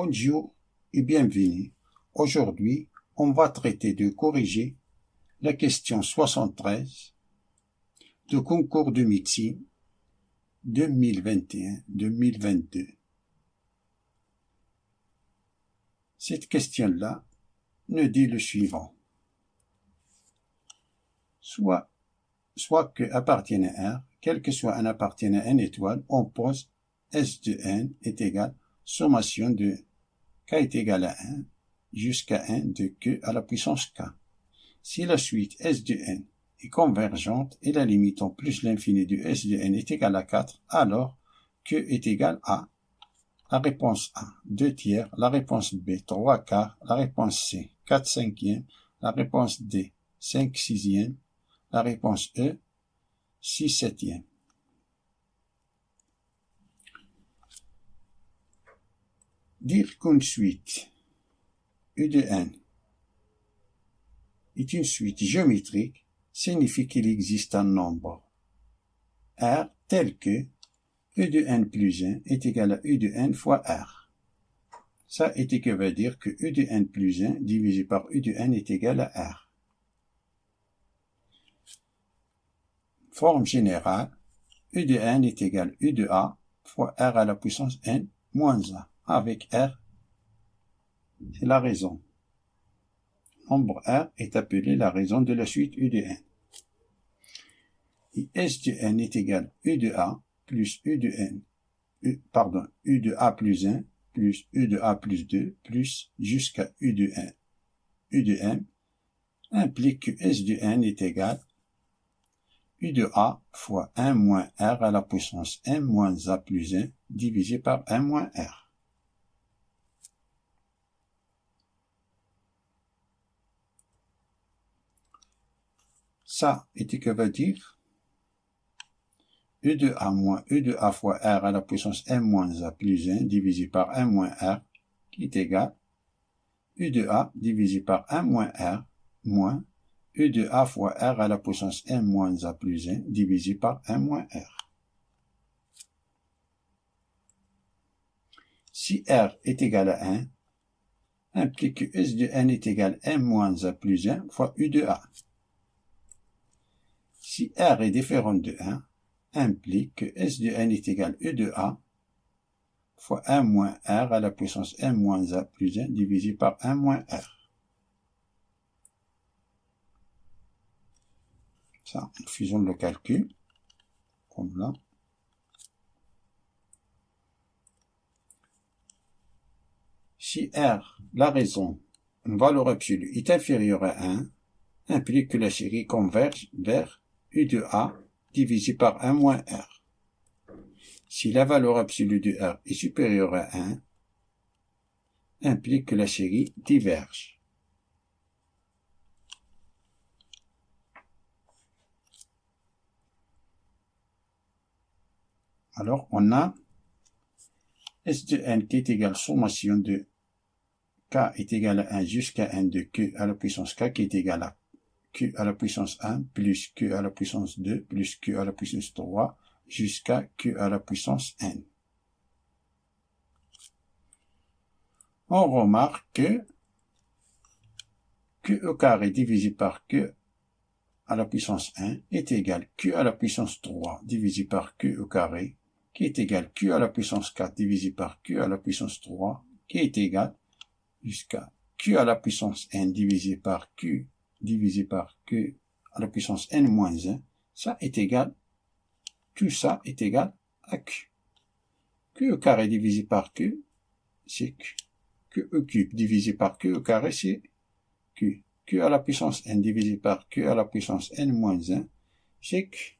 Bonjour et bienvenue. Aujourd'hui, on va traiter de corriger la question 73 de concours de médecine 2021-2022. Cette question-là nous dit le suivant. Soit que appartienne à R, quel que soit un appartienne à n étoile, on pose S de n est égal sommation de k est égal à 1 jusqu'à n de q à la puissance k. Si la suite S de n est convergente et la limite en plus l'infini de S de n est égal à 4, alors q est égal à la réponse A, 2 tiers, la réponse B, 3 quarts, la réponse C, 4 cinquièmes, la réponse D, 5 sixièmes, la réponse E, 6 septièmes. Dire qu'une suite U de n est une suite géométrique signifie qu'il existe un nombre R tel que U de n plus 1 est égal à U de n fois R. Ça veut dire que U de n plus 1 divisé par U de n est égal à R. Forme générale, U de n est égal à U de A fois R à la puissance n moins A, avec R, c'est la raison. Nombre R est appelé la raison de la suite U de n. Et S de n est égal à U de A plus U de n, U de A plus 1 plus U de A plus 2 plus jusqu'à U de m implique que S de n est égal à U de A fois 1 moins R à la puissance n moins A plus 1 divisé par 1 moins R. Ça veut dire U de A moins U de A fois R à la puissance n moins A plus 1 divisé par 1 moins R qui est égal U de A divisé par 1 moins R moins U de A fois R à la puissance n moins A plus 1 divisé par 1 moins R. Si R est égal à 1, implique que S de n est égal à n moins A plus 1 fois U de A. Si R est différent de 1, implique que S de n est égal à U de A fois 1 moins R à la puissance n moins A plus 1 divisé par 1 moins R. Ça, faisons le calcul, comme là. Si R, la raison, une valeur absolue, est inférieure à 1, implique que la série converge vers U de A divisé par 1 moins R. Si la valeur absolue de R est supérieure à 1, implique que la série diverge. Alors, on a S de n qui est égal à sommation de k est égal à 1 jusqu'à n de q à la puissance k qui est égal à q à la puissance 1 plus q à la puissance 2 plus q à la puissance 3 jusqu'à q à la puissance n. On remarque que q au carré divisé par q à la puissance 1 est égal à q à la puissance 3 divisé par q au carré qui est égal à q à la puissance 4 divisé par q à la puissance 3 qui est égal jusqu'à q à la puissance n divisé par q à la puissance n moins 1, ça est égal, tout ça est égal à q. Q au carré divisé par q, c'est q. Q au cube divisé par q au carré, c'est q. Q à la puissance n divisé par q à la puissance n moins 1, c'est q.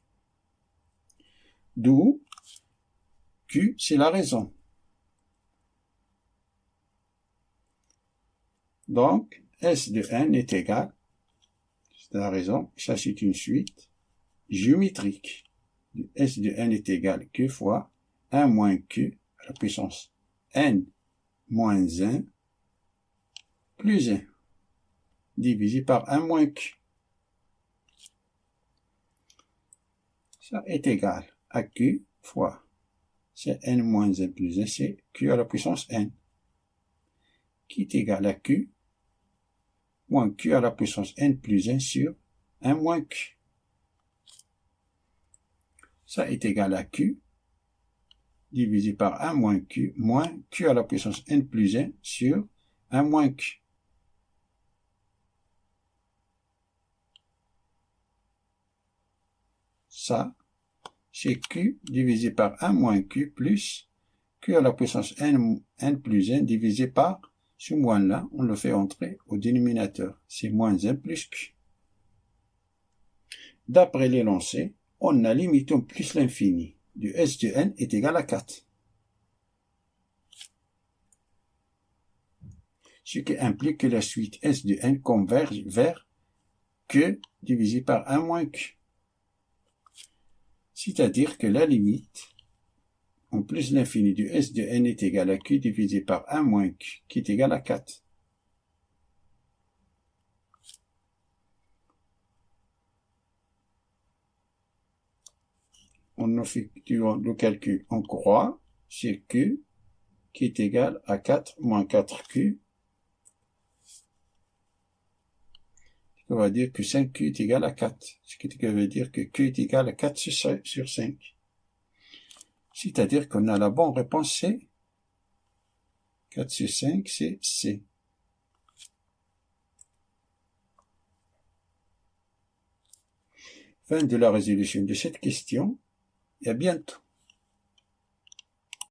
D'où q, c'est la raison. Donc, S de n est égal, c'est la raison, ça c'est une suite géométrique. S de n est égal à q fois 1 moins q à la puissance n moins 1 plus 1 divisé par 1 moins q. Ça est égal à q fois c'est n moins 1 plus 1, c'est q à la puissance n. qui est égal à Q moins Q à la puissance N plus 1 sur 1 moins Q. Ça est égal à Q divisé par 1 moins Q à la puissance N plus 1 sur 1 moins Q. Ça, c'est Q divisé par 1 moins Q plus Q à la puissance N plus 1 divisé par ce moins-là, on le fait entrer au dénominateur. C'est moins 1 plus Q. D'après l'énoncé, on a limité plus l'infini du S de N est égal à 4. Ce qui implique que la suite S de N converge vers Q divisé par 1 moins Q. C'est-à-dire que la limite en plus l'infini du S de N est égal à Q divisé par 1 moins Q, qui est égal à 4. En effectuant le calcul en croix, c'est Q qui est égal à 4 moins 4Q. On va dire que 5Q est égal à 4. Ce qui veut dire que Q est égal à 4 sur 5. C'est-à-dire qu'on a la bonne réponse C. 4 sur 5, c'est C. Fin de la résolution de cette question et à bientôt.